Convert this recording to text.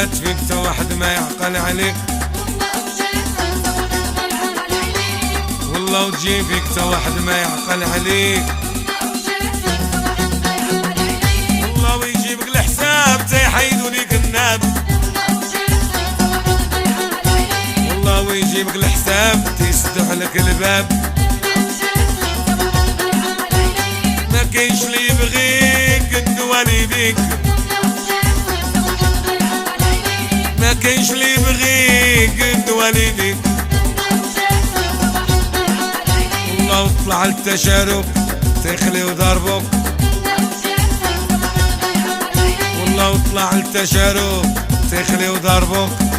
وجات فيك تا واحد ما يعقل عليك، والله وتجي فيك تا واحد ما يعقل عليك، والله ويجيبك الحساب تا يحيدوا ليك الناب، والله ويجيبك الحساب تيسدوا عليك الباب. ما كاينش لي يبغيك قد والديك، ما كاينش لي يبغيك قد والديك، والله وطلع التشارك تيخليو ضربك، والله وطلع التشارك تيخليو ضربك.